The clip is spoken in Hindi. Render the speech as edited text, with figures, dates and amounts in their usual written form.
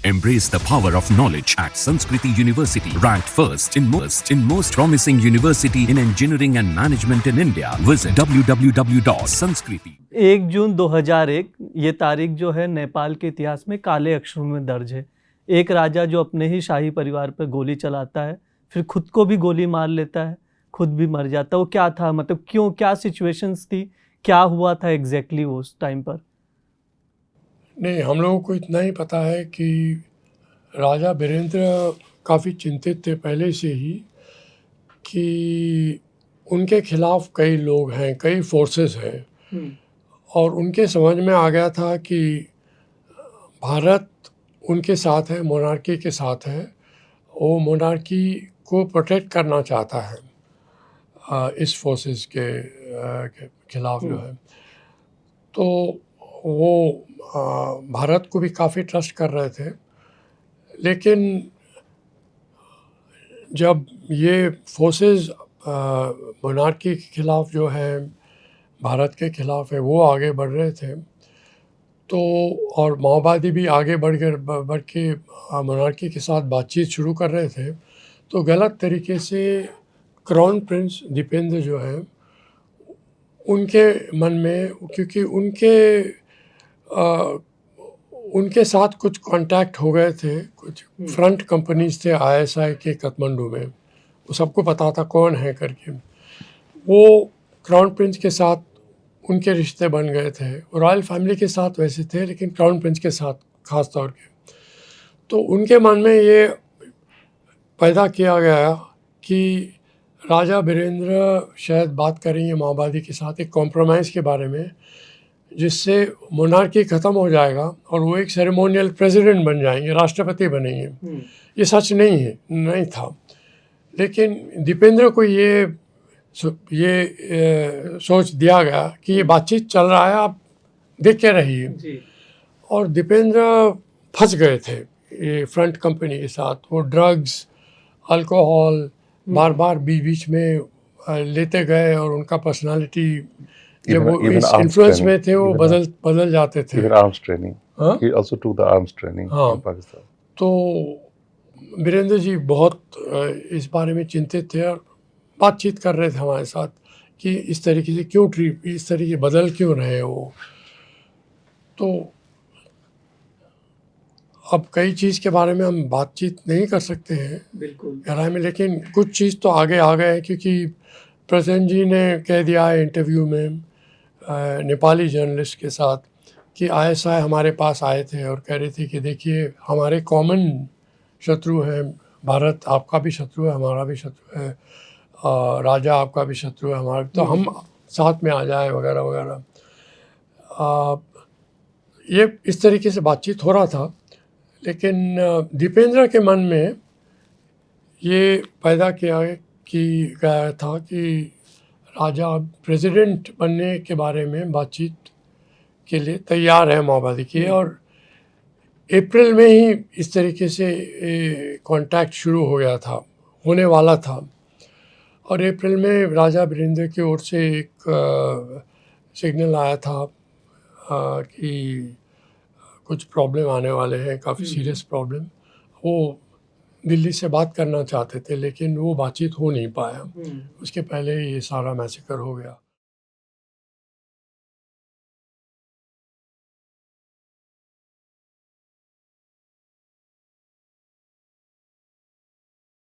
Embrace the power of knowledge at Sanskriti University, ranked first in most promising university in engineering and management in India. Visit www.sanskriti. 1 जून 2001 ये तारीख जो है नेपाल के इतिहास में काले अक्षरों में दर्ज है। एक राजा जो अपने ही शाही परिवार पर गोली चलाता है, फिर खुद को भी गोली मार लेता है, खुद भी मर जाता है। वो क्या था, मतलब क्यों, क्या सिचुएशंस थी, क्या हुआ था एग्जैक्टली उस टाइम पर? नहीं, हम लोगों को इतना ही पता है कि राजा वीरेंद्र काफ़ी चिंतित थे पहले से ही कि उनके खिलाफ कई लोग हैं, कई फोर्सेस हैं, और उनके समझ में आ गया था कि भारत उनके साथ है, मोनार्की के साथ है। वो मोनार्की को प्रोटेक्ट करना चाहता है इस फोर्सेस के खिलाफ जो है। तो वो भारत को भी काफ़ी ट्रस्ट कर रहे थे, लेकिन जब ये फोर्सेस मोनार्की के खिलाफ जो है, भारत के खिलाफ है, वो आगे बढ़ रहे थे, तो और माओवादी भी आगे बढ़ के मोनार्की के साथ बातचीत शुरू कर रहे थे, तो गलत तरीके से क्राउन प्रिंस दीपेंद्र जो है उनके मन में, क्योंकि उनके साथ कुछ कांटेक्ट हो गए थे, कुछ फ्रंट कंपनीज थे आईएसआई के काठमांडू में, वो सबको पता था कौन है करके। वो क्राउन प्रिंस के साथ उनके रिश्ते बन गए थे। रॉयल फैमिली के साथ वैसे थे, लेकिन क्राउन प्रिंस के साथ ख़ास तौर के। तो उनके मन में ये पैदा किया गया कि राजा वीरेंद्र शायद बात करेंगे माओवादी के साथ एक कॉम्प्रोमाइज़ के बारे में, जिससे मोनार्की ख़त्म हो जाएगा और वो एक सेरेमोनियल प्रेसिडेंट बन जाएंगे, राष्ट्रपति बनेंगे। ये सच नहीं था, लेकिन दीपेंद्र को ये सोच दिया गया कि ये बातचीत चल रहा है, आप देख के रहिए। और दीपेंद्र फंस गए थे ये फ्रंट कंपनी के साथ। वो ड्रग्स, अल्कोहल बार बार बीच में लेते गए, और उनका पर्सनालिटी जब वो इस इन्फ्लुएंस में थे वो बदल जाते थे। Even arms training. He also took the arms training in Pakistan. तो वीरेंद्र जी बहुत इस बारे में चिंतित थे और बातचीत कर रहे थे हमारे साथ कि इस तरीके से क्यों इस तरीके बदल क्यों रहे वो। तो अब कई चीज़ के बारे में हम बातचीत नहीं कर सकते हैं गहराई में, लेकिन कुछ चीज़ तो आगे आ गए, क्योंकि प्रेसिडेंट जी ने कह दिया है इंटरव्यू में नेपाली जर्नलिस्ट के साथ कि आईएसआई हमारे पास आए थे और कह रहे थे कि देखिए हमारे कॉमन शत्रु हैं, भारत आपका भी शत्रु है, हमारा भी शत्रु है, राजा आपका भी शत्रु है, हमारा, तो हम साथ में आ जाए वगैरह वगैरह। ये इस तरीके से बातचीत हो रहा था, लेकिन दीपेंद्र के मन में ये पैदा किया गया था कि राजा प्रेसिडेंट बनने के बारे में बातचीत के लिए तैयार है माओवादी की। और अप्रैल में ही इस तरीके से कांटेक्ट शुरू हो गया था, होने वाला था। और अप्रैल में राजा वीरेंद्र की ओर से एक सिग्नल आया था कि कुछ प्रॉब्लम आने वाले हैं, काफ़ी सीरियस प्रॉब्लम। वो दिल्ली से बात करना चाहते थे, लेकिन वो बातचीत हो नहीं पाया। उसके पहले ये सारा मैसेकर हो गया।